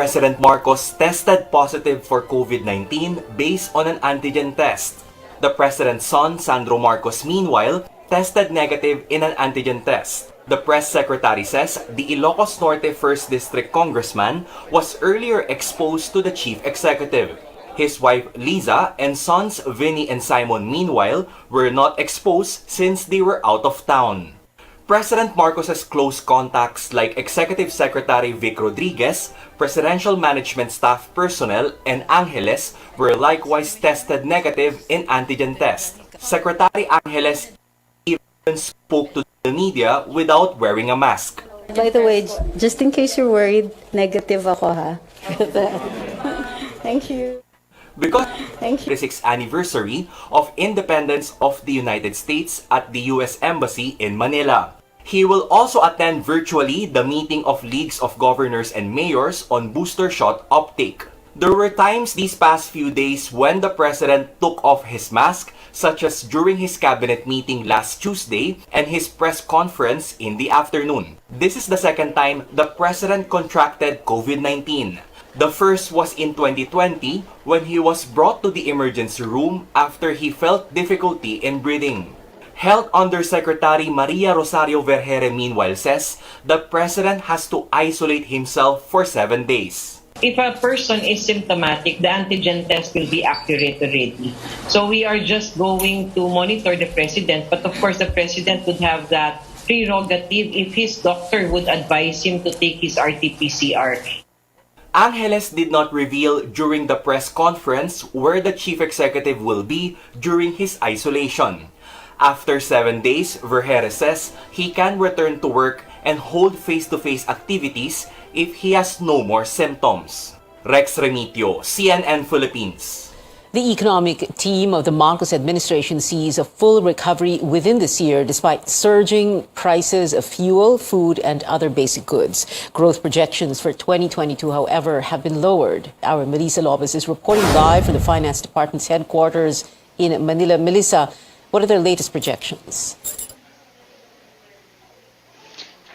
President Marcos tested positive for COVID-19 based on an antigen test. The president's son, Sandro Marcos, meanwhile, tested negative in an antigen test. The press secretary says the Ilocos Norte 1st District Congressman was earlier exposed to the chief executive. His wife Liza and sons Vinny and Simon meanwhile were not exposed since they were out of town. President Marcos's close contacts like Executive Secretary Vic Rodriguez, Presidential Management Staff personnel, and Angeles were likewise tested negative in antigen test. Secretary Angeles even spoke to the media without wearing a mask. By the way, just in case you're worried, negative ako ha. Thank you. Because the 36th anniversary of independence of the United States at the U.S. Embassy in Manila. He will also attend virtually the meeting of Leagues of Governors and Mayors on booster shot uptake. There were times these past few days when the President took off his mask, such as during his cabinet meeting last Tuesday and his press conference in the afternoon. This is the second time the President contracted COVID-19. The first was in 2020 when he was brought to the emergency room after he felt difficulty in breathing. Health Undersecretary Maria Rosario Vergere meanwhile says the President has to isolate himself for 7 days. If a person is symptomatic, the antigen test will be accurate already. So we are just going to monitor the President, but of course the President would have that prerogative if his doctor would advise him to take his RT-PCR. Angeles did not reveal during the press conference where the chief executive will be during his isolation. After 7 days, Vergere says he can return to work and hold face-to-face activities if he has no more symptoms. Rex Remitio, CNN Philippines. The economic team of the Marcos administration sees a full recovery within this year despite surging prices of fuel, food, and other basic goods. Growth projections for 2022, however, have been lowered. Our Melissa Lopez is reporting live from the Finance Department's headquarters in Manila. Melissa, what are their latest projections?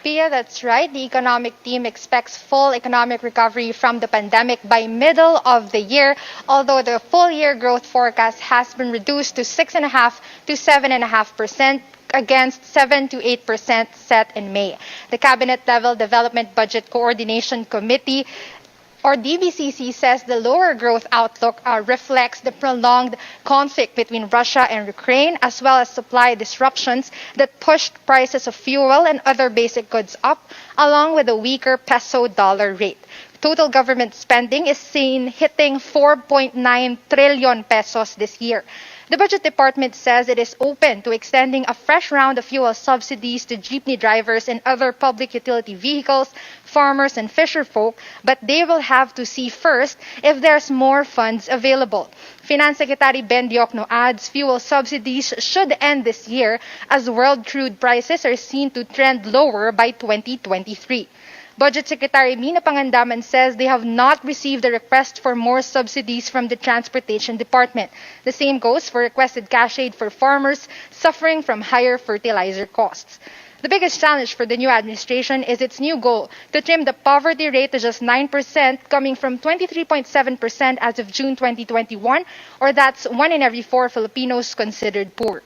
Pia, that's right. The economic team expects full economic recovery from the pandemic by middle of the year, although the full year growth forecast has been reduced to 6.5% to 7.5%. Against 7 to 8% set in May. The Cabinet Level Development Budget Coordination Committee or DBCC says the lower growth outlook reflects the prolonged conflict between Russia and Ukraine, as well as supply disruptions that pushed prices of fuel and other basic goods up, along with a weaker peso-dollar rate. Total government spending is seen hitting 4.9 trillion pesos this year. The Budget Department says it is open to extending a fresh round of fuel subsidies to jeepney drivers and other public utility vehicles, farmers and fisherfolk, but they will have to see first if there's more funds available. Finance Secretary Ben Diokno adds fuel subsidies should end this year as world crude prices are seen to trend lower by 2023. Budget Secretary Mina Pangandaman says they have not received a request for more subsidies from the Transportation Department. The same goes for requested cash aid for farmers suffering from higher fertilizer costs. The biggest challenge for the new administration is its new goal to trim the poverty rate to just 9%, coming from 23.7% as of June 2021, or that's 1 in every 4 Filipinos considered poor.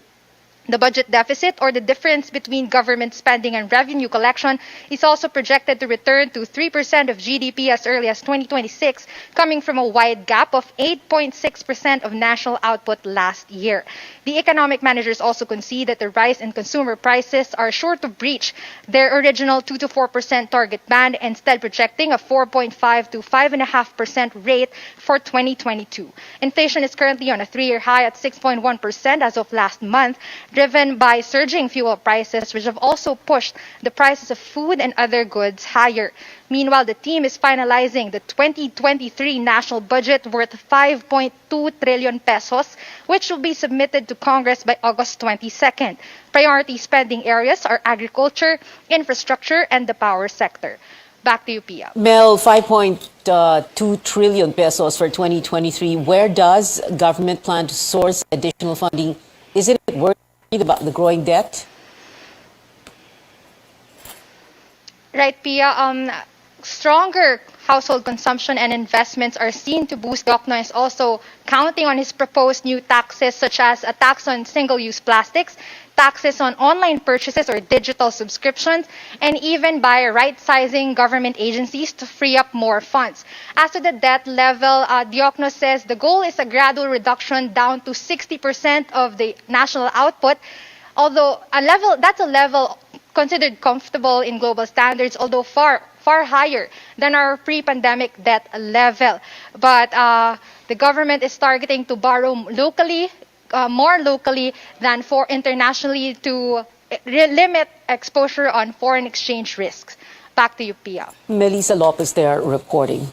The budget deficit, or the difference between government spending and revenue collection, is also projected to return to 3% of GDP as early as 2026, coming from a wide gap of 8.6% of national output last year. The economic managers also concede that the rise in consumer prices are sure to breach their original 2 to 4% target band, instead projecting a 4.5 to 5.5% rate for 2022. Inflation is currently on a 3-year high at 6.1% as of last month, driven by surging fuel prices, which have also pushed the prices of food and other goods higher. Meanwhile, the team is finalizing the 2023 national budget worth 5.2 trillion pesos, which will be submitted to Congress by August 22nd. Priority spending areas are agriculture, infrastructure, and the power sector. Back to you, Pia. Mel, 5.2 trillion pesos for 2023. Where does government plan to source additional funding? Isn't it worried about the growing debt? Right, Pia. Stronger household consumption and investments are seen to boost. Diokno is also counting on his proposed new taxes, such as a tax on single-use plastics, taxes on online purchases or digital subscriptions, and even by right-sizing government agencies to free up more funds. As to the debt level, Diokno says the goal is a gradual reduction down to 60% of the national output, although that's a level considered comfortable in global standards, although far higher than our pre-pandemic debt level. But the government is targeting to borrow locally, more locally than for internationally to limit exposure on foreign exchange risks. Back to you, Pia. Melissa Lopez there reporting.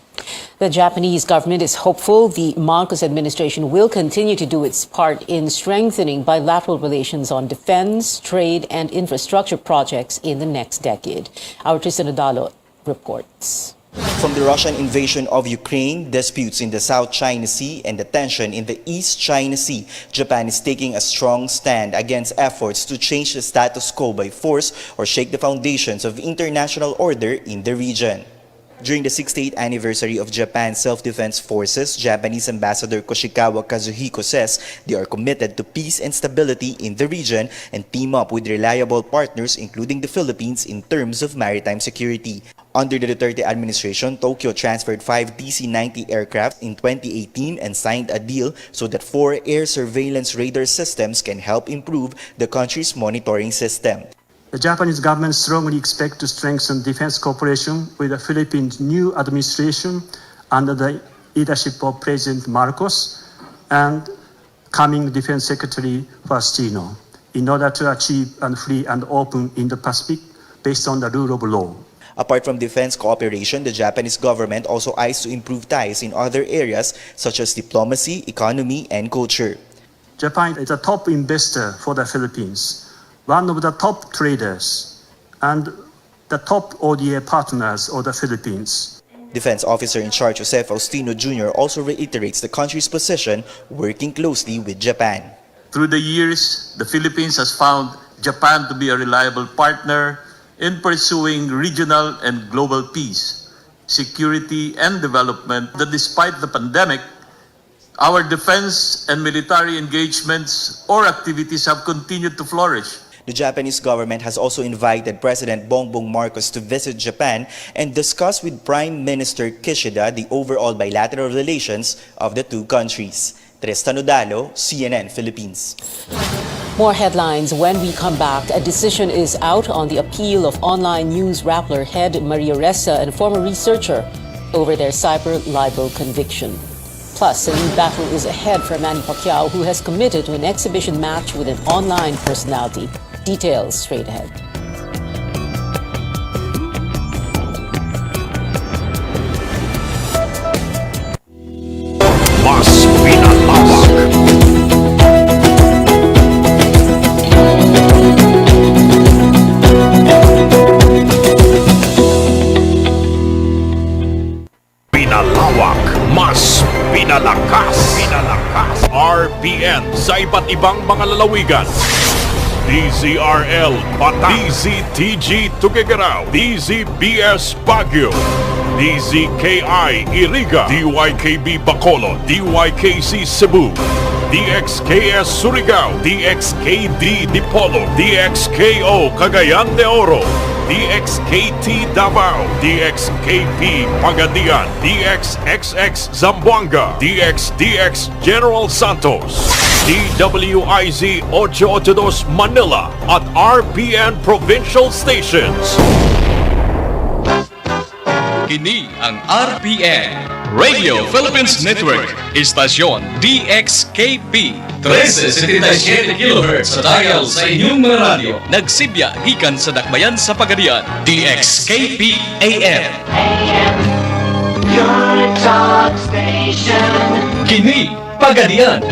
The Japanese government is hopeful the Marcos administration will continue to do its part in strengthening bilateral relations on defense, trade, and infrastructure projects in the next decade. Our Tristan Odalo reports. From the Russian invasion of Ukraine, disputes in the South China Sea, and the tension in the East China Sea, Japan is taking a strong stand against efforts to change the status quo by force or shake the foundations of international order in the region. During the 68th anniversary of Japan's self-defense forces, Japanese Ambassador Koshikawa Kazuhiko says they are committed to peace and stability in the region and team up with reliable partners including the Philippines in terms of maritime security. Under the Duterte administration, Tokyo transferred 5 DC-90 aircraft in 2018 and signed a deal so that 4 air surveillance radar systems can help improve the country's monitoring system. The Japanese government strongly expects to strengthen defense cooperation with the Philippines' new administration under the leadership of President Marcos and coming Defense Secretary Faustino in order to achieve a free and open Indo-Pacific based on the rule of law. Apart from defense cooperation, the Japanese government also eyes to improve ties in other areas such as diplomacy, economy, and culture. Japan is a top investor for the Philippines, one of the top traders, and the top ODA partners of the Philippines. Defense Officer in charge Jose Faustino Jr. also reiterates the country's position, working closely with Japan. Through the years, the Philippines has found Japan to be a reliable partner in pursuing regional and global peace, security, and development. That despite the pandemic, our defense and military engagements or activities have continued to flourish. The Japanese government has also invited President Bongbong Marcos to visit Japan and discuss with Prime Minister Kishida the overall bilateral relations of the two countries. Tristan Odalo, CNN Philippines. More headlines when we come back. A decision is out on the appeal of online news Rappler head Maria Ressa and former researcher over their cyber libel conviction. Plus, a new battle is ahead for Manny Pacquiao, who has committed to an exhibition match with an online personality. Details straight ahead. Mas pinalawak. Pinalawak, mas pinalakas. RPN sa iba't ibang mga lalawigan. DZRL Bataan, DZTG Tuguegarao, DZBS Baguio, DZKI Iriga, DYKB Bacolod, DYKC Cebu, DXKS Surigao, DXKD Dipolo, DXKO Cagayan de Oro, DXKT Davao, DXKP Pagadian, DXXX Zamboanga, DXDX General Santos, DWIZ 882 Manila at RPN Provincial Stations. Kini ang RPN Radio Philippines Network, istasyon DXKP 1377 kHz sa dial sa inyong mga radyo. Nagsibya gikan sa dakbayan sa Pagadian, DXKP AM. Your talk station. Kini Pagadian.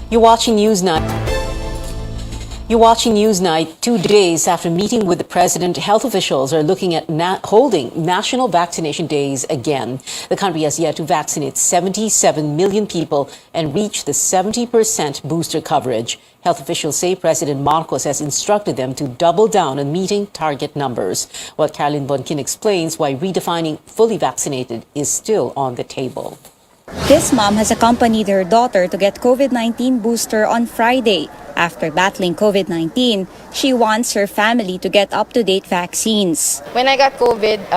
You're watching Newsnight. 2 days after meeting with the president. Health officials are looking at holding national vaccination days again. The country has yet to vaccinate 77 million people and reach the 70% booster coverage. Health officials say President Marcos has instructed them to double down on meeting target numbers. While Caroline Bonkin explains why redefining fully vaccinated is still on the table. This mom has accompanied her daughter to get COVID-19 booster on Friday. After battling COVID-19, she wants her family to get up-to-date vaccines. When I got COVID,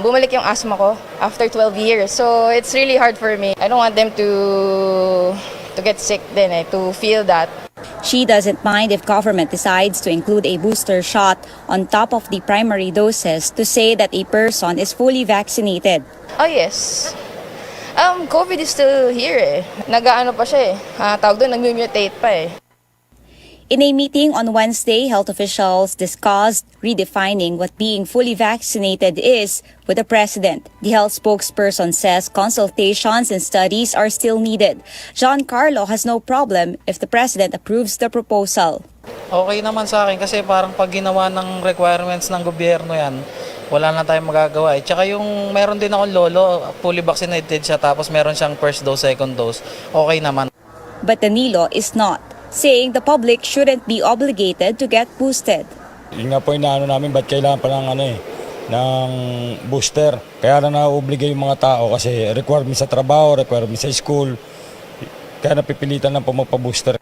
bumalik yung asthma ko after 12 years. So it's really hard for me. I don't want them to get sick then, to feel that. She doesn't mind if government decides to include a booster shot on top of the primary doses to say that a person is fully vaccinated. Oh yes. COVID is still here Nag-aano pa siya tawag doon, nag-mutate pa In a meeting on Wednesday, health officials discussed redefining what being fully vaccinated is with the president. The health spokesperson says consultations and studies are still needed. Giancarlo has no problem if the president approves the proposal. Okay naman sa akin kasi parang pag ginawa ng requirements ng gobyerno yan, wala na tayong magagawa. Tsaka yung meron din akong lolo, fully vaccinated siya tapos meron siyang first dose, second dose. Okay naman. But Danilo is not, saying the public shouldn't be obligated to get boosted. Yun nga po yung namin, ba't kailangan pa ng booster? Kaya na na-obligate yung mga tao kasi requirement sa trabaho, requirement sa school. Kaya napipilitan lang po magpa-booster.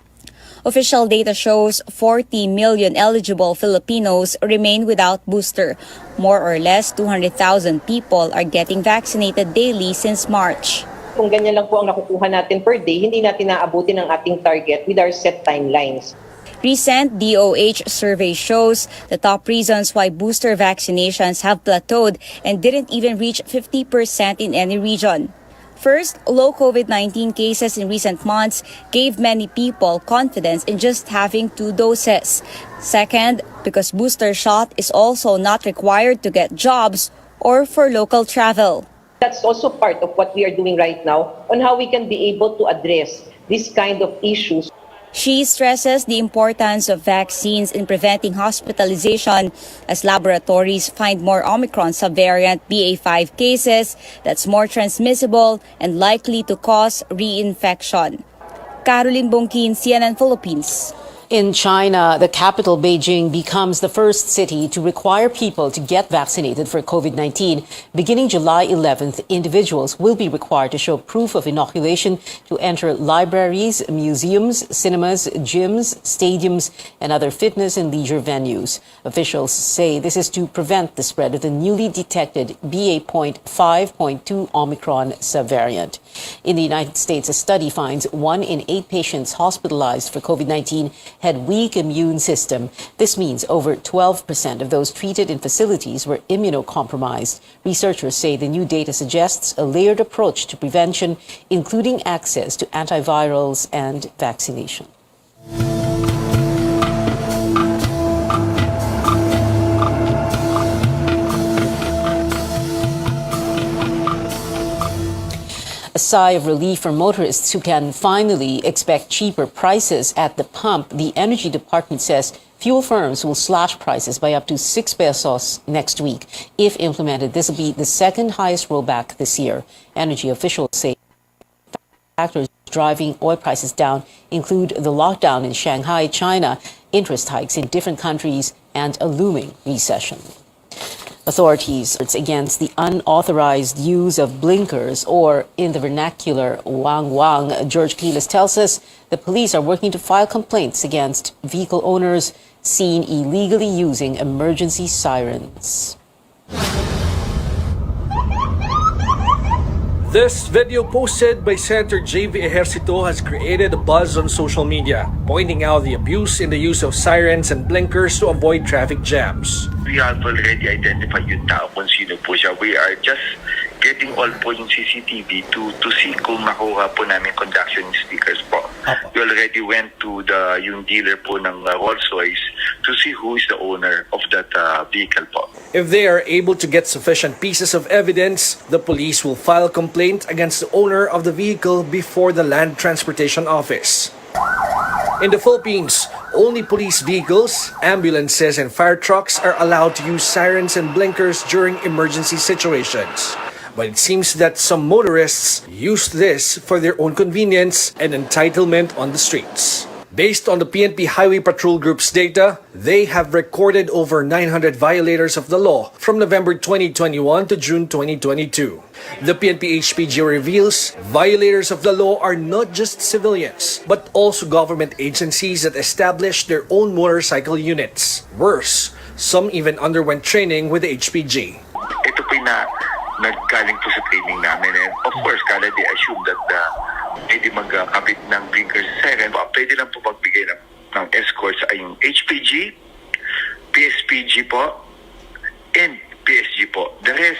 Official data shows 40 million eligible Filipinos remain without booster. More or less 200,000 people are getting vaccinated daily since March. Kung ganyan lang po ang nakukuha natin per day, hindi natin naabutin ang ating target with our set timelines. Recent DOH survey shows the top reasons why booster vaccinations have plateaued and didn't even reach 50% in any region. First, low COVID-19 cases in recent months gave many people confidence in just having 2 doses. Second, because booster shot is also not required to get jobs or for local travel. That's also part of what we are doing right now on how we can be able to address this kind of issues. She stresses the importance of vaccines in preventing hospitalization as laboratories find more Omicron subvariant BA.5 cases that's more transmissible and likely to cause reinfection. Caroline Bonkin, CNN Philippines. In China, the capital, Beijing, becomes the first city to require people to get vaccinated for COVID-19. Beginning July 11th, individuals will be required to show proof of inoculation to enter libraries, museums, cinemas, gyms, stadiums, and other fitness and leisure venues. Officials say this is to prevent the spread of the newly detected BA.5.2 Omicron subvariant. In the United States, a study finds 1 in 8 patients hospitalized for COVID-19 had weak immune system. This means over 12% of those treated in facilities were immunocompromised. Researchers say the new data suggests a layered approach to prevention, including access to antivirals and vaccination. A sigh of relief for motorists who can finally expect cheaper prices at the pump. The Energy Department says fuel firms will slash prices by up to 6 pesos next week. If implemented, this will be the second highest rollback this year. Energy officials say factors driving oil prices down include the lockdown in Shanghai, China, interest hikes in different countries, and a looming recession. Authorities against the unauthorized use of blinkers, or in the vernacular, wang-wang. George Quiles tells us the police are working to file complaints against vehicle owners seen illegally using emergency sirens. This video posted by Senator J.V. Ejercito has created a buzz on social media, pointing out the abuse in the use of sirens and blinkers to avoid traffic jams. We have already identified yung tao kung sino po siya. We are just getting all po yung CCTV to see kung makuha po namin conduction stickers po. We already went to yung dealer po ng Rolls-Royce to see who is the owner of that vehicle po. If they are able to get sufficient pieces of evidence, the police will file a complaint against the owner of the vehicle before the Land Transportation Office. In the Philippines, only police vehicles, ambulances, and fire trucks are allowed to use sirens and blinkers during emergency situations. But it seems that some motorists use this for their own convenience and entitlement on the streets. Based on the PNP Highway Patrol Group's data, they have recorded over 900 violators of the law from November 2021 to June 2022. The PNP HPG reveals violators of the law are not just civilians, but also government agencies that establish their own motorcycle units. Worse, some even underwent training with the HPG. Ito po na naggaling po sa training namin. And of course, kala they assume that pwede magkabit ng blinkers siren. Pwede lang po magbigay ng escorts ay yung HPG, PSPG po, and PSG po. The rest,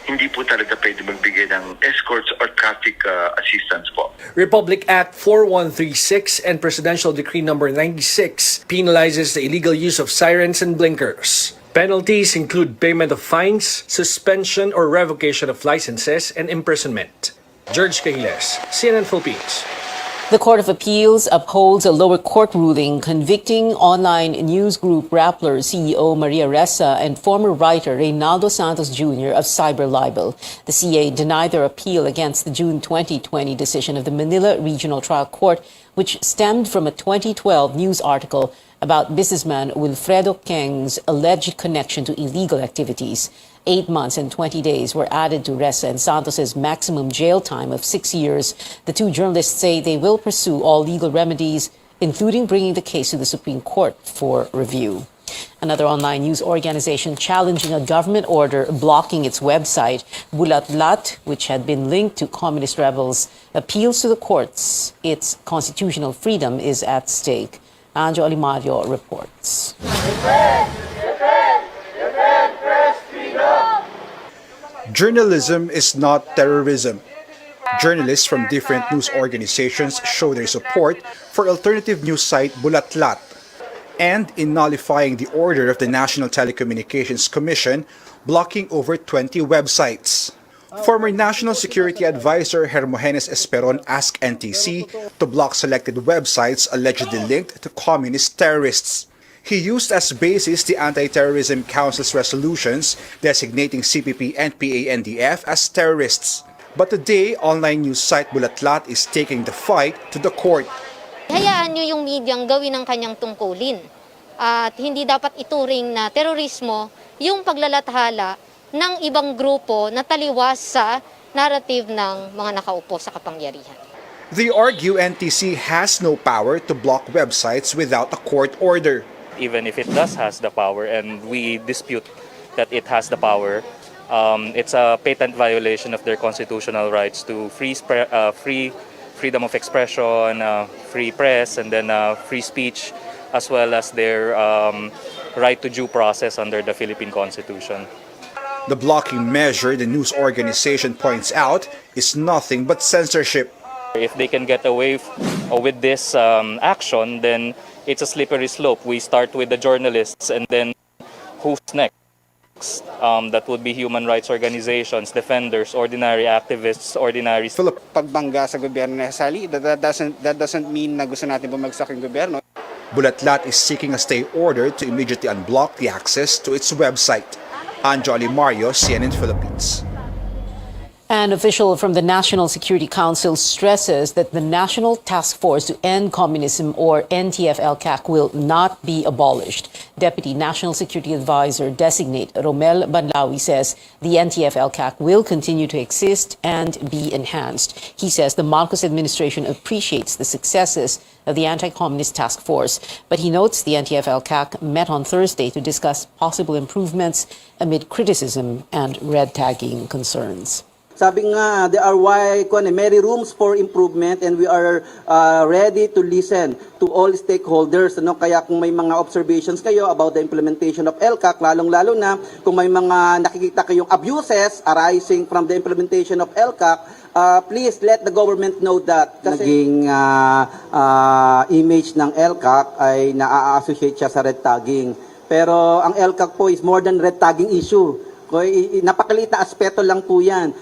hindi po talaga pwede magbigay ng escorts or traffic assistance po. Republic Act 4136 and Presidential Decree No. 96 penalizes the illegal use of sirens and blinkers. Penalties include payment of fines, suspension or revocation of licenses, and imprisonment. George Cahiles, CNN Philippines. The Court of Appeals upholds a lower court ruling convicting online news group Rappler CEO Maria Ressa and former writer Reynaldo Santos Jr. of cyber libel. The CA denied their appeal against the June 2020 decision of the Manila Regional Trial Court, which stemmed from a 2012 news article about businessman Wilfredo Keng's alleged connection to illegal activities. 8 months and 20 days were added to Ressa and Santos's maximum jail time of 6 years. The two journalists say they will pursue all legal remedies, including bringing the case to the Supreme Court for review. Another online news organization challenging a government order blocking its website, Bulatlat, which had been linked to communist rebels, appeals to the courts. Its constitutional freedom is at stake. Anjo Alimario reports. Journalism is not terrorism. Journalists from different news organizations show their support for alternative news site Bulatlat. And in nullifying the order of the National Telecommunications Commission, blocking over 20 websites. Former National Security Advisor Hermogenes Esperon asked NTC to block selected websites allegedly linked to communist terrorists. He used as basis the Anti-Terrorism Council's resolutions designating CPP and PANDF as terrorists. But today, online news site Bulatlat is taking the fight to the court. Hayaan nyo yung medyang gawin ang kanyang tungkulin. At hindi dapat ituring na terorismo yung paglalathala ng ibang grupo na taliwas sa narrative ng mga nakaupo sa kapangyarihan. They argue NTC has no power to block websites without a court order. Even if it does has the power, and we dispute that it has the power, it's a patent violation of their constitutional rights to freedom of expression, free press, and then free speech, as well as their right to due process under the Philippine Constitution. The blocking measure, the news organization points out, is nothing but censorship. If they can get away with this action, then it's a slippery slope. We start with the journalists, and then who's next? That would be human rights organizations, defenders, ordinary activists, ordinary... Pagbangga sa gobyerno na sali, that doesn't mean na gusto natin bumagsak yung gobyerno. Bulatlat is seeking a stay order to immediately unblock the access to its website. Anjo Alimario, CNN Philippines. An official from the National Security Council stresses that the National Task Force to End Communism, or NTF-ELCAC, will not be abolished. Deputy National Security Advisor designate Romel Banlawi says the NTF-ELCAC will continue to exist and be enhanced. He says the Marcos administration appreciates the successes of the Anti-Communist Task Force, but he notes the NTF-ELCAC met on Thursday to discuss possible improvements amid criticism and red tagging concerns. Sabi nga, there are many rooms for improvement, and we are ready to listen to all stakeholders. Kaya kung may mga observations kayo about the implementation of ELCAC, lalong-lalo na kung may mga nakikita kayong abuses arising from the implementation of ELCAC, please let the government know that. Kasi naging image ng ELCAC ay na-associate siya sa red tagging. Pero ang ELCAC po is more than red tagging issue. Napakaliit na aspeto lang po yan.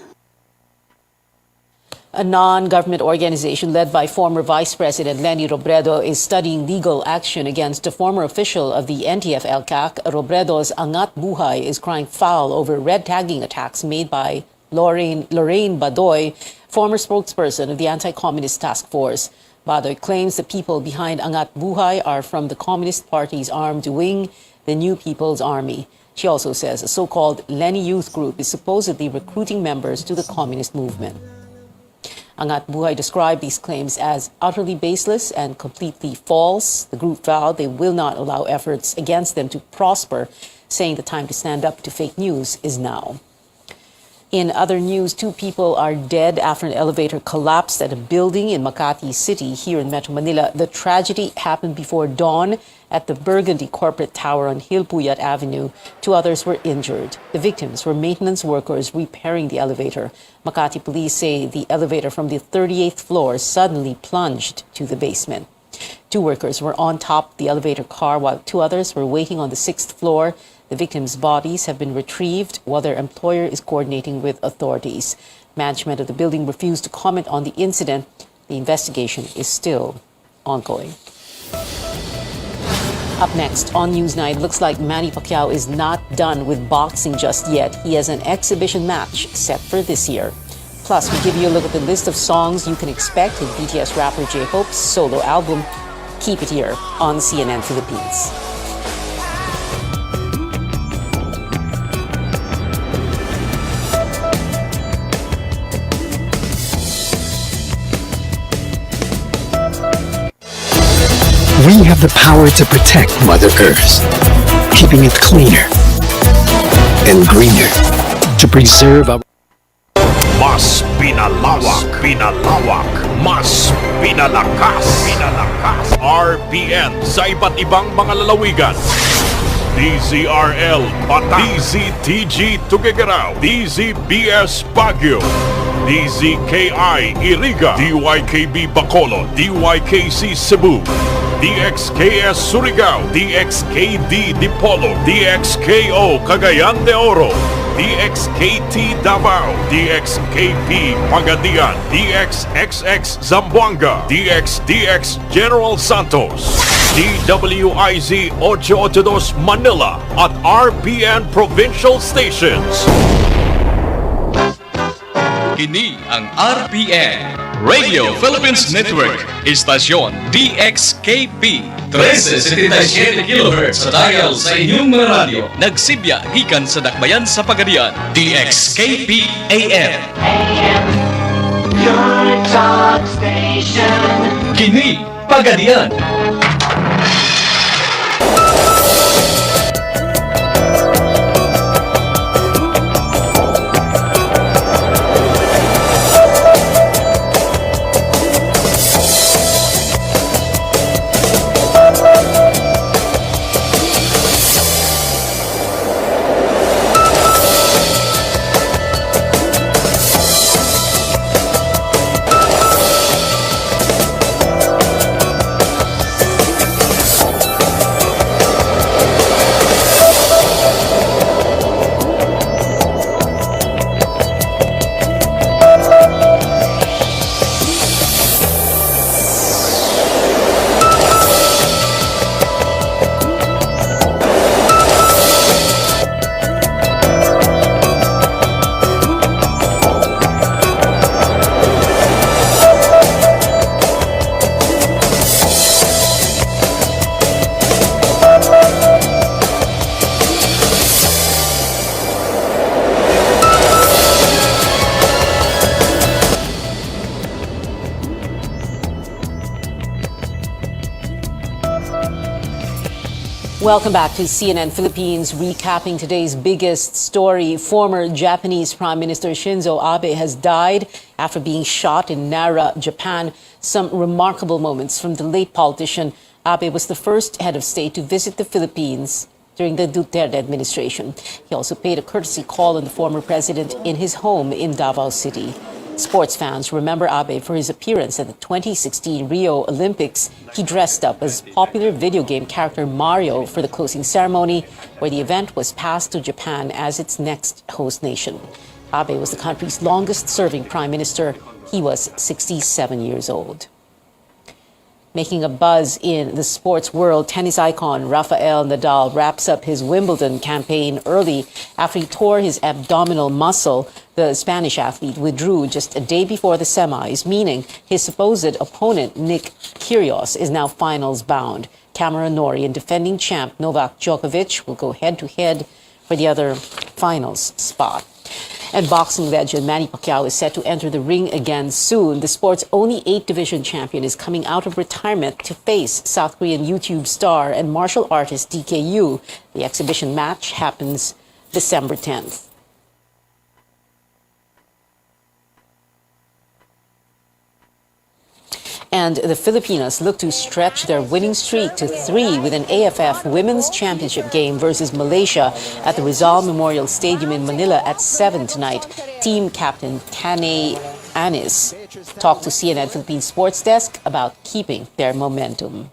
A non-government organization led by former Vice President Leni Robredo is studying legal action against a former official of the NTF-ELCAC. Robredo's Angat Buhay is crying foul over red tagging attacks made by Lorraine Badoy, former spokesperson of the Anti-Communist Task Force. Badoy claims the people behind Angat Buhay are from the Communist Party's armed wing, the New People's Army. She also says a so-called Leni Youth Group is supposedly recruiting members to the communist movement. Angat Buhay described these claims as utterly baseless and completely false. The group vowed they will not allow efforts against them to prosper, saying the time to stand up to fake news is now. In other news, 2 people are dead after an elevator collapsed at a building in Makati City here in Metro Manila. The tragedy happened before dawn at the Burgundy Corporate Tower on Hilpuyat Avenue. 2 others were injured. The victims were maintenance workers repairing the elevator. Makati police say the elevator from the 38th floor suddenly plunged to the basement. 2 workers were on top of the elevator car while 2 others were waiting on the 6th floor. The victims' bodies have been retrieved while their employer is coordinating with authorities. Management of the building refused to comment on the incident. The investigation is still ongoing. Up next on Newsnight, looks like Manny Pacquiao is not done with boxing just yet. He has an exhibition match set for this year. Plus, we give you a look at the list of songs you can expect in BTS rapper J-Hope's solo album. Keep it here on CNN Philippines. We have the power to protect Mother Earth, keeping it cleaner and greener, to preserve our... Mas pinalawak, mas pinalakas, RPN sa iba't ibang mga lalawigan. DZRL Bataan, DZTG Tuguegarao, DZBS Baguio, DZKI Iriga, DYKB Bacolod, DYKC Cebu, DXKS Surigao, DXKD Dipolo, DXKO Cagayan de Oro, DXKT Davao, DXKP Pagadian, DXXX Zamboanga, DXDX General Santos, DWIZ 882 Manila at RPN Provincial Stations. Kini ang RPN Radio Philippines Network, istasyon DXKP 1377 kHz sa dial sa inyong mga radyo. Nagsibya gikan sa dakbayan sa Pagadian, DXKP AM. Your top station. Kini Pagadian. Welcome back to CNN Philippines, recapping today's biggest story. Former Japanese Prime Minister Shinzo Abe has died after being shot in Nara, Japan. Some remarkable moments from the late politician. Abe was the first head of state to visit the Philippines during the Duterte administration. He also paid a courtesy call on the former president in his home in Davao City. Sports fans remember Abe for his appearance at the 2016 Rio Olympics. He dressed up as popular video game character Mario for the closing ceremony, where the event was passed to Japan as its next host nation. Abe was the country's longest-serving prime minister. He was 67 years old. Making a buzz in the sports world, tennis icon Rafael Nadal wraps up his Wimbledon campaign early after he tore his abdominal muscle. The Spanish athlete withdrew just a day before the semis, meaning his supposed opponent, Nick Kyrgios, is now finals bound. Cameron Norrie and defending champ Novak Djokovic will go head-to-head for the other finals spot. And boxing legend Manny Pacquiao is set to enter the ring again soon. The sport's only 8-division champion is coming out of retirement to face South Korean YouTube star and martial artist DKU. The exhibition match happens December 10th. And the Filipinos look to stretch their winning streak to 3 with an AFF Women's Championship game versus Malaysia at the Rizal Memorial Stadium in Manila at 7 tonight. Team captain Tanay Anis talked to CNN Philippines Sports Desk about keeping their momentum.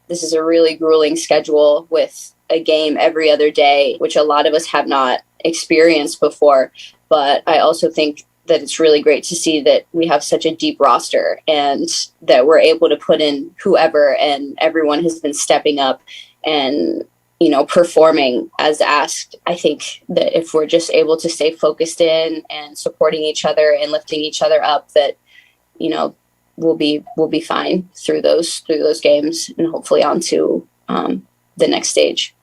This is a really grueling schedule with a game every other day, which a lot of us have not experienced before. But I also think that it's really great to see that we have such a deep roster and that we're able to put in whoever, and everyone has been stepping up and, you know, performing as asked. I think that if we're just able to stay focused in and supporting each other and lifting each other up, that, you know, we'll be fine through those games and hopefully on to the next stage.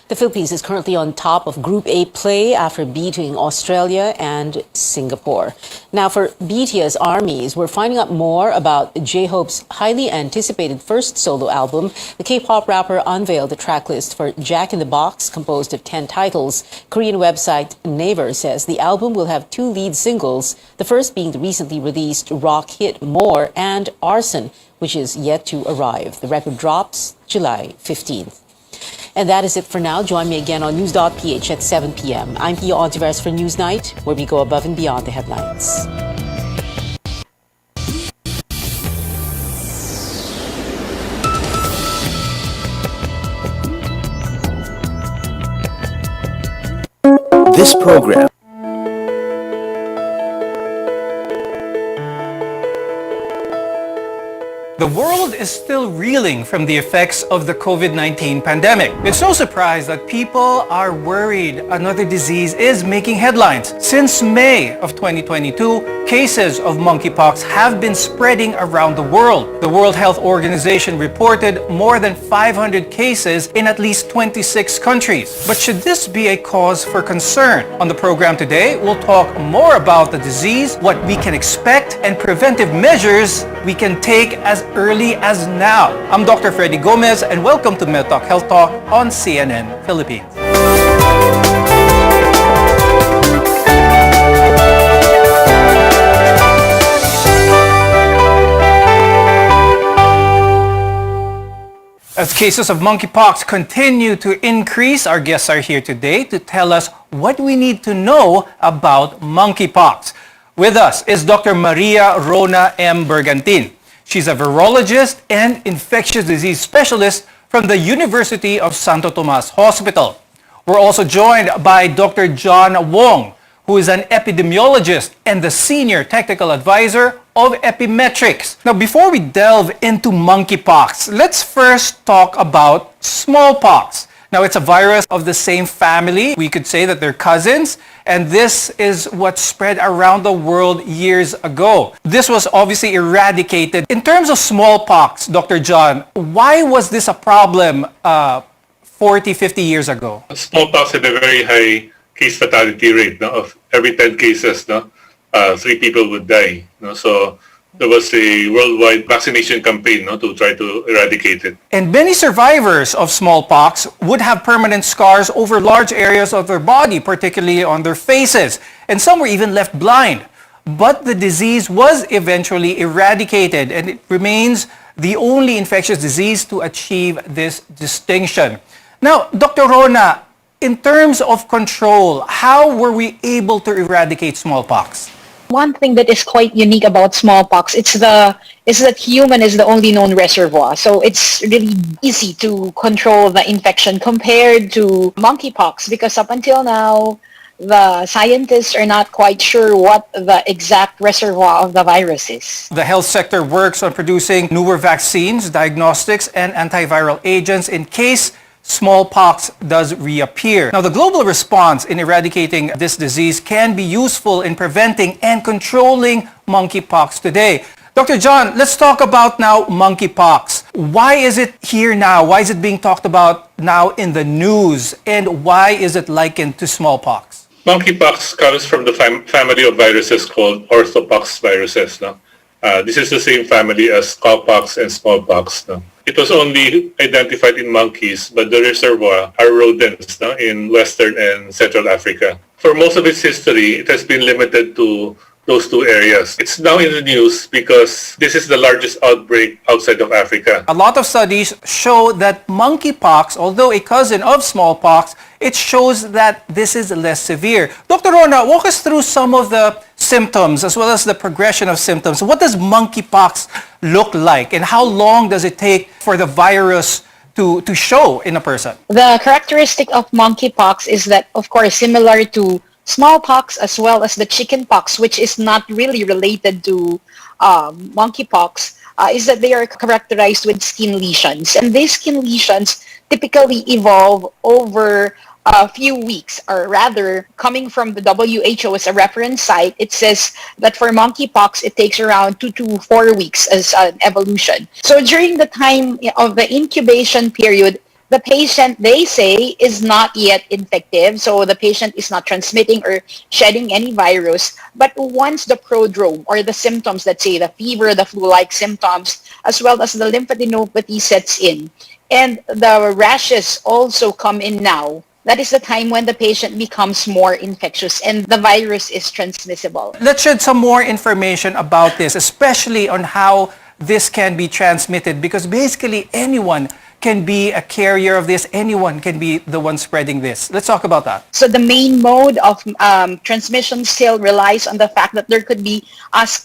The Philippines is currently on top of Group A play after beating Australia and Singapore. Now, for BTS ARMYs, we're finding out more about J-Hope's highly anticipated first solo album. The K-pop rapper unveiled the track list for Jack in the Box, composed of 10 titles. Korean website Naver says the album will have 2 lead singles, the first being the recently released rock hit More and Arson, which is yet to arrive. The record drops July 15th. And that is it for now. Join me again on News.ph at 7 p.m. I'm Pia Ontiveros for Newsnight, where we go above and beyond the headlines. This program The world is still reeling from the effects of the COVID-19 pandemic. It's no surprise that people are worried another disease is making headlines. Since May of 2022, cases of monkeypox have been spreading around the world. The World Health Organization reported more than 500 cases in at least 26 countries. But should this be a cause for concern? On the program today, we'll talk more about the disease, what we can expect, and preventive measures we can take as early as now. I'm Dr. Freddy Gomez, and welcome to MedTalk Health Talk on CNN Philippines. As cases of monkeypox continue to increase, our guests are here today to tell us what we need to know about monkeypox. With us is Dr. Maria Rona M. Bergantin. She's a virologist and infectious disease specialist from the University of Santo Tomas Hospital. We're also joined by Dr. John Wong, who is an epidemiologist and the senior technical advisor of Epimetrics. Now, before we delve into monkeypox, let's first talk about smallpox. Now, it's a virus of the same family. We could say that they're cousins, and this is what spread around the world years ago. This was obviously eradicated. In terms of smallpox, Dr. John, why was this a problem 40, 50 years ago? Smallpox had a very high case fatality rate. No? Of every 10 cases, 3 people would die. No? So there was a worldwide vaccination campaign to try to eradicate it. And many survivors of smallpox would have permanent scars over large areas of their body, particularly on their faces. And some were even left blind. But the disease was eventually eradicated, and it remains the only infectious disease to achieve this distinction. Now, Dr. Rona, in terms of control, how were we able to eradicate smallpox? One thing that is quite unique about smallpox is that human is the only known reservoir. So it's really easy to control the infection compared to monkeypox, because up until now, the scientists are not quite sure what the exact reservoir of the virus is. The health sector works on producing newer vaccines, diagnostics, and antiviral agents in case smallpox does reappear. Now, the global response in eradicating this disease can be useful in preventing and controlling monkeypox today. Dr. John, let's talk about now monkeypox. Why is it here now? Why is it being talked about now in the news? And why is it likened to smallpox? Monkeypox comes from the family of viruses called orthopox viruses. No? This is the same family as cowpox and smallpox. No? It was only identified in monkeys, but the reservoir are rodents no? in Western and Central Africa. For most of its history, it has been limited to those two areas. It's now in the news because this is the largest outbreak outside of Africa. A lot of studies show that monkeypox, although a cousin of smallpox, it shows that this is less severe. Dr. Rona, walk us through some of the symptoms as well as the progression of symptoms. What does monkeypox look like and how long does it take for the virus to show in a person? The characteristic of monkeypox is that, of course, similar to smallpox as well as the chickenpox, which is not really related to monkeypox, is that they are characterized with skin lesions. And these skin lesions typically evolve over a few weeks, or rather, coming from the WHO as a reference site, it says that for monkeypox, it takes around 2 to 4 weeks as an evolution. So during the time of the incubation period, the patient, they say, is not yet infective, so the patient is not transmitting or shedding any virus. But once the prodrome or the symptoms, let's say the fever, the flu-like symptoms, as well as the lymphadenopathy sets in, and the rashes also come in now, that is the time when the patient becomes more infectious and the virus is transmissible. Let's shed some more information about this, especially on how this can be transmitted, because basically anyone can be a carrier of this. Anyone can be the one spreading this. Let's talk about that. So the main mode of transmission still relies on the fact that there could be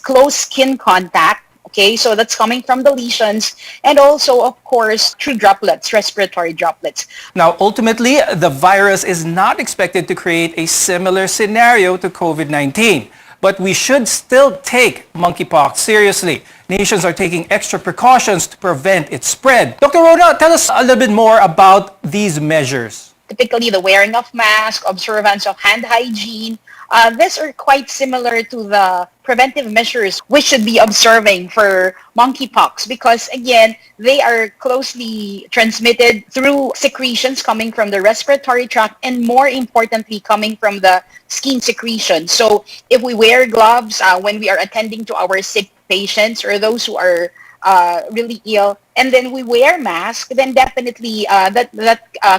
close skin contact. Okay, so that's coming from the lesions and also, of course, through droplets, respiratory droplets. Now, ultimately, the virus is not expected to create a similar scenario to COVID-19. But we should still take monkeypox seriously. Nations are taking extra precautions to prevent its spread. Dr. Rona, tell us a little bit more about these measures. Typically, the wearing of masks, observance of hand hygiene, these are quite similar to the preventive measures we should be observing for monkeypox because, again, they are closely transmitted through secretions coming from the respiratory tract and, more importantly, coming from the skin secretion. So if we wear gloves when we are attending to our sick patients or those who are really ill, and then we wear masks, then definitely that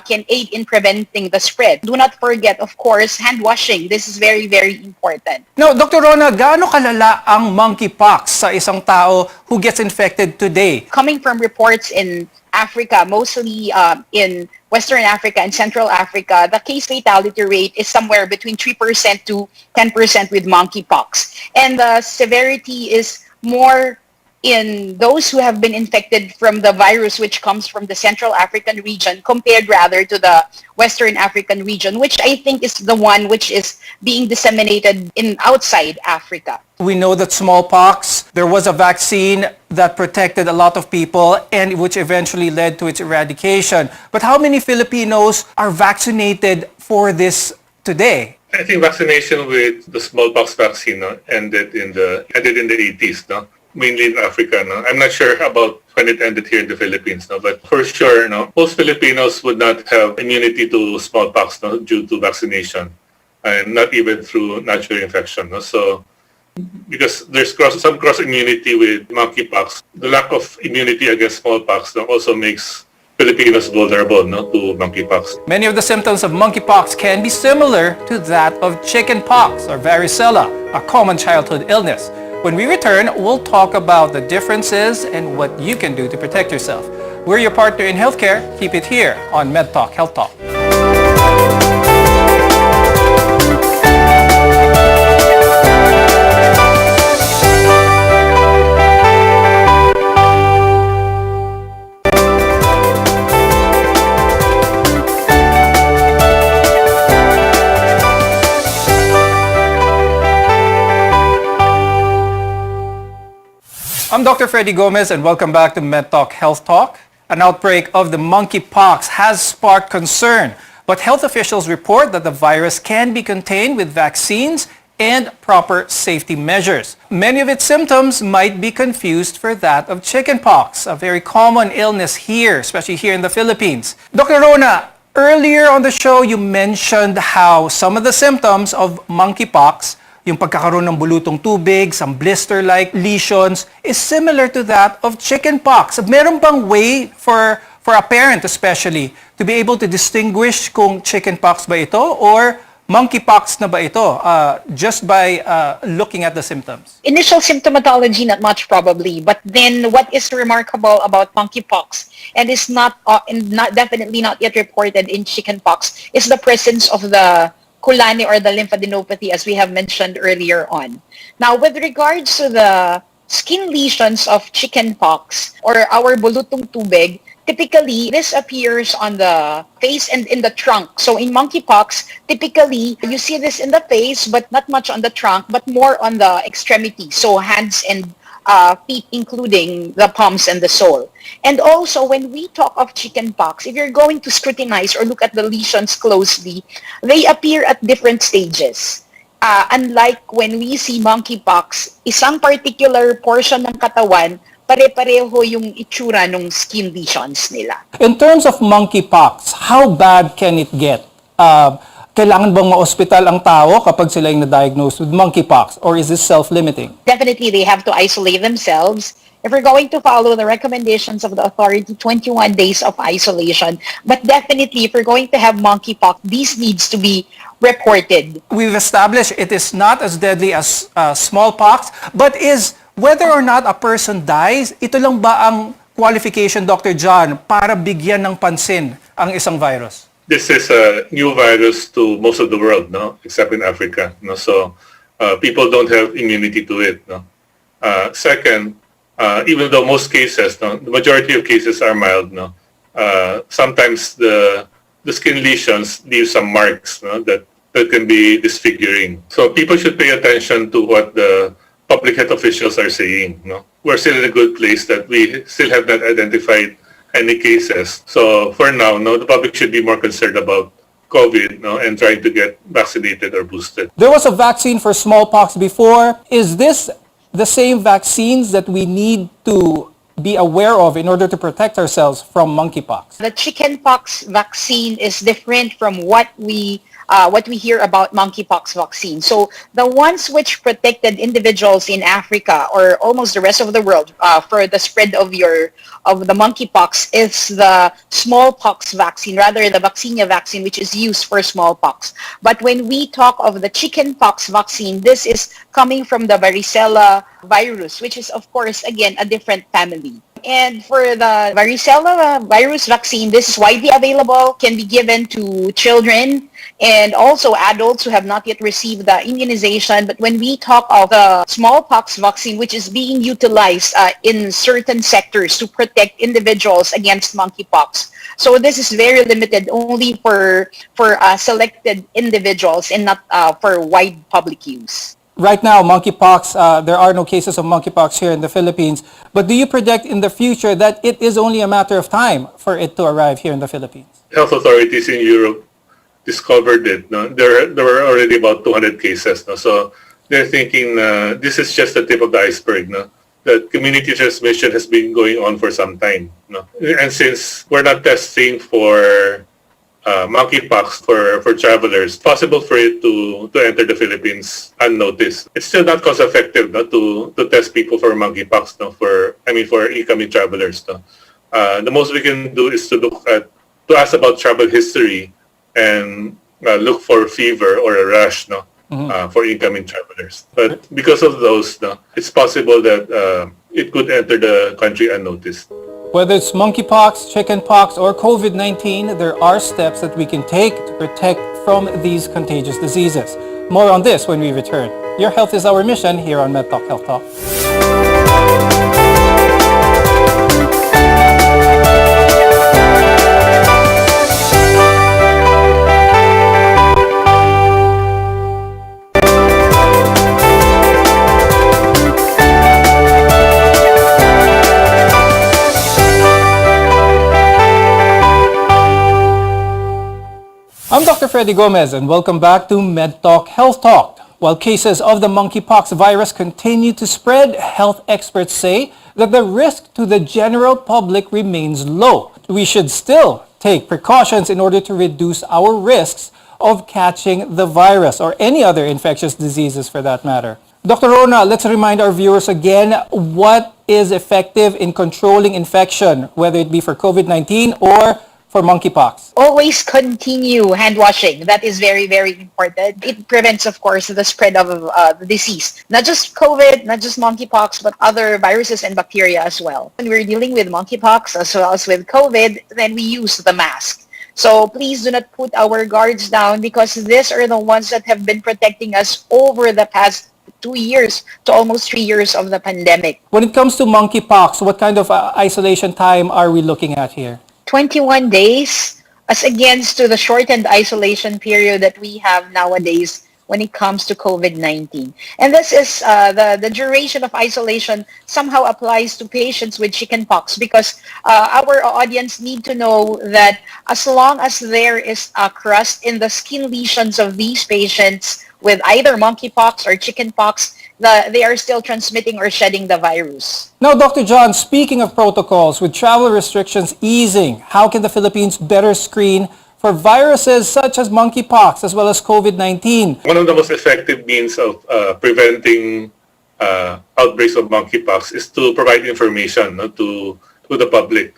can aid in preventing the spread. Do not forget, of course, hand washing. This is very, very important. Now, Dr. Rona, gaano kalala ang monkeypox sa isang tao who gets infected today? Coming from reports in Africa, mostly in Western Africa and Central Africa, the case fatality rate is somewhere between 3% to 10% with monkeypox. And the severity is more in those who have been infected from the virus which comes from the Central African region compared rather to the Western African region, which I think is the one which is being disseminated in outside Africa. We know that smallpox, there was a vaccine that protected a lot of people and which eventually led to its eradication. But how many Filipinos are vaccinated for this today? I think vaccination with the smallpox vaccine ended in the 80s. No? Mainly in Africa. No? I'm not sure about when it ended here in the Philippines, no? But for sure, most Filipinos would not have immunity to smallpox due to vaccination, and not even through natural infection. No? So, because there's some cross immunity with monkeypox, the lack of immunity against smallpox also makes Filipinos vulnerable to monkeypox. Many of the symptoms of monkeypox can be similar to that of chickenpox or varicella, a common childhood illness. When we return, we'll talk about the differences and what you can do to protect yourself. We're your partner in healthcare. Keep it here on Med Talk Health Talk. I'm Dr. Freddy Gomez and welcome back to MedTalk Health Talk. An outbreak of the monkeypox has sparked concern, but health officials report that the virus can be contained with vaccines and proper safety measures. Many of its symptoms might be confused for that of chickenpox, a very common illness here, especially here in the Philippines. Dr. Rona, earlier on the show, you mentioned how some of the symptoms of monkeypox, yung pagkakaroon ng bulutong tubig, some blister-like lesions, is similar to that of chickenpox. Meron bang way for a parent especially to be able to distinguish kung chickenpox ba ito or monkeypox na ba ito just by looking at the symptoms? Initial symptomatology, not much probably, but then what is remarkable about monkeypox and is definitely not yet reported in chickenpox is the presence of the kulani or the lymphadenopathy, as we have mentioned earlier on. Now, with regards to the skin lesions of chickenpox or our bulutong tubig, typically this appears on the face and in the trunk. So in monkeypox, typically you see this in the face, but not much on the trunk, but more on the extremity. So hands and feet, including the palms and the sole. And also, when we talk of chickenpox, if you're going to scrutinize or look at the lesions closely, they appear at different stages. Unlike when we see monkeypox, isang particular portion ng katawan, pare-pareho yung itsura ng skin lesions nila. In terms of monkeypox, how bad can it get? Kailangan bang ma-hospital ang tao kapag sila yung na-diagnose with monkeypox, or is this self-limiting? Definitely, they have to isolate themselves. If we're going to follow the recommendations of the authority, 21 days of isolation. But definitely, if we're going to have monkeypox, this needs to be reported. We've established it is not as deadly as smallpox, but is whether or not a person dies, ito lang ba ang qualification, Dr. John, para bigyan ng pansin ang isang virus? This is a new virus to most of the world, no, except in Africa. No, so people don't have immunity to it. No. Second, even though most cases, no, the majority of cases are mild, no, sometimes the skin lesions leave some marks, no, that can be disfiguring. So people should pay attention to what the public health officials are saying. No, we're still in a good place that we still have not identified any cases. So for now, no, the public should be more concerned about COVID, no, and trying to get vaccinated or boosted. There was a vaccine for smallpox before. Is this the same vaccines that we need to be aware of in order to protect ourselves from monkeypox? The chickenpox vaccine is different from what we hear about monkeypox vaccine. So the ones which protected individuals in Africa or almost the rest of the world for the spread of the monkeypox is the smallpox vaccine, rather the vaccinia vaccine, which is used for smallpox. But when we talk of the chickenpox vaccine, this is coming from the varicella virus, which is of course again a different family. And for the varicella virus vaccine, this is widely available, can be given to children and also adults who have not yet received the immunization. But when we talk of the smallpox vaccine, which is being utilized in certain sectors to protect individuals against monkeypox, so this is very limited, only for selected individuals and not for wide public use. Right now, monkeypox, there are no cases of monkeypox here in the Philippines. But do you predict in the future that it is only a matter of time for it to arrive here in the Philippines? Health authorities in Europe discovered it. No? There were already about 200 cases. No? So they're thinking this is just the tip of the iceberg. No? That community transmission has been going on for some time. No? And since we're not testing for monkeypox for travelers, possible for it to enter the Philippines unnoticed. It's still not cost effective, no, to test people for monkeypox, no, for incoming travelers. No. The most we can do is to ask about travel history and look for fever or a rash, no, for incoming travelers. But because of those, no, it's possible that it could enter the country unnoticed. Whether it's monkeypox, chickenpox, or COVID-19, there are steps that we can take to protect from these contagious diseases. More on this when we return. Your health is our mission here on MedTalk Health Talk. Freddy Gomez, and welcome back to MedTalk Health Talk. While cases of the monkeypox virus continue to spread, health experts say that the risk to the general public remains low. We should still take precautions in order to reduce our risks of catching the virus or any other infectious diseases for that matter. Dr. Rona, let's remind our viewers again what is effective in controlling infection, whether it be for COVID-19 or for monkeypox. Always continue hand washing. That is very, very important. It prevents, of course, the spread of the disease. Not just COVID, not just monkeypox, but other viruses and bacteria as well. When we're dealing with monkeypox as well as with COVID, then we use the mask. So please do not put our guards down, because these are the ones that have been protecting us over the past 2 years to almost 3 years of the pandemic. When it comes to monkeypox, what kind of isolation time are we looking at here? 21 days as against to the shortened isolation period that we have nowadays when it comes to COVID-19. And this is the duration of isolation somehow applies to patients with chickenpox, because our audience need to know that as long as there is a crust in the skin lesions of these patients with either monkeypox or chickenpox, they are still transmitting or shedding the virus. Now, Dr. John, speaking of protocols, with travel restrictions easing, how can the Philippines better screen for viruses such as monkeypox as well as COVID-19? One of the most effective means of preventing outbreaks of monkeypox is to provide information to the public,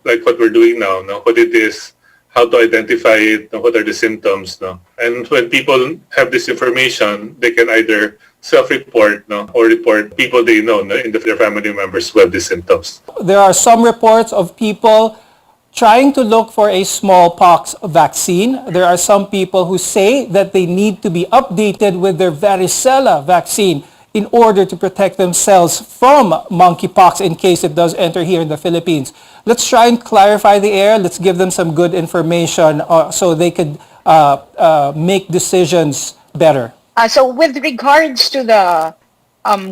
like what we're doing now, what it is, how to identify it, what are the symptoms. And when people have this information, they can either self-report or report people they know in their family members who have these symptoms. There are some reports of people trying to look for a smallpox vaccine. There are some people who say that they need to be updated with their varicella vaccine in order to protect themselves from monkeypox in case it does enter here in the Philippines. Let's try and clarify the air. Let's give them some good information so they could make decisions better. So with regards to the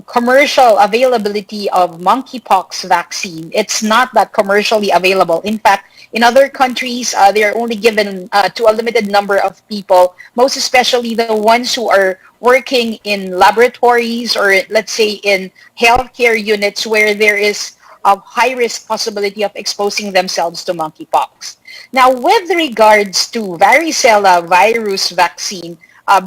commercial availability of monkeypox vaccine, it's not that commercially available. In fact, in other countries, they are only given to a limited number of people, most especially the ones who are working in laboratories or, let's say, in healthcare units where there is a high-risk possibility of exposing themselves to monkeypox. Now, with regards to varicella virus vaccine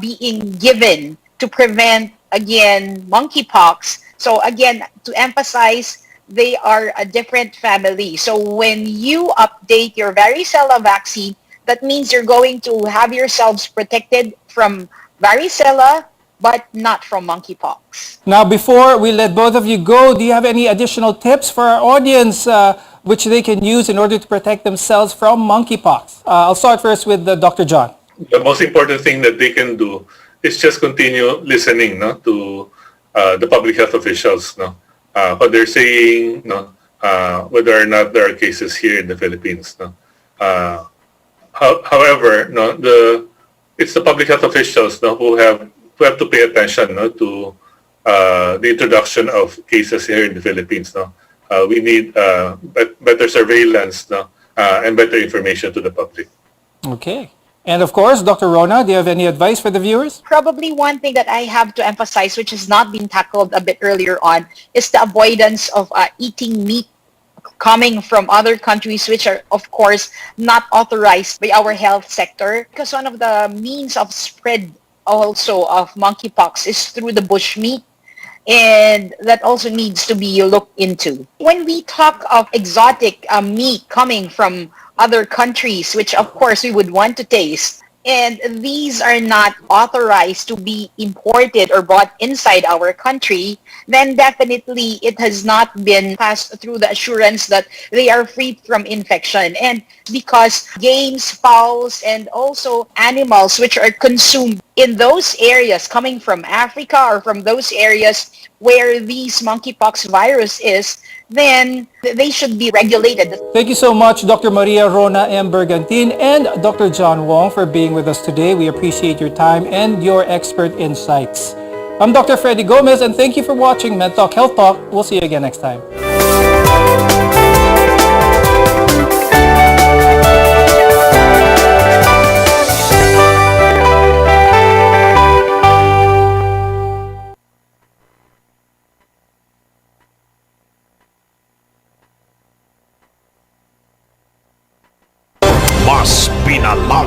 being given to prevent, again, monkeypox, so again, to emphasize, they are a different family. So when you update your varicella vaccine, that means you're going to have yourselves protected from varicella, but not from monkeypox. Now, before we let both of you go, do you have any additional tips for our audience which they can use in order to protect themselves from monkeypox? I'll start first with Dr. John. The most important thing that they can do is just continue listening to the public health officials, what they're saying, whether or not there are cases here in the Philippines. However, it's the public health officials who have to pay attention to the introduction of cases here in the Philippines. We need better surveillance and better information to the public. Okay. And of course, Dr. Rona, do you have any advice for the viewers? Probably one thing that I have to emphasize, which has not been tackled a bit earlier on, is the avoidance of eating meat coming from other countries, which are, of course, not authorized by our health sector. Because one of the means of spread also of monkeypox is through the bushmeat, and that also needs to be looked into. When we talk of exotic meat coming from other countries, which of course we would want to taste, and these are not authorized to be imported or brought inside our country, then definitely it has not been passed through the assurance that they are free from infection. And because games, fowls, and also animals which are consumed in those areas coming from Africa or from those areas where these monkeypox virus is, then they should be regulated. Thank you so much, Dr. Maria Rona M. Bergantin and Dr. John Wong, for being with us today. We appreciate your time and your expert insights. I'm Dr. Freddy Gomez, and thank you for watching MedTalk Health Talk. We'll see you again next time. na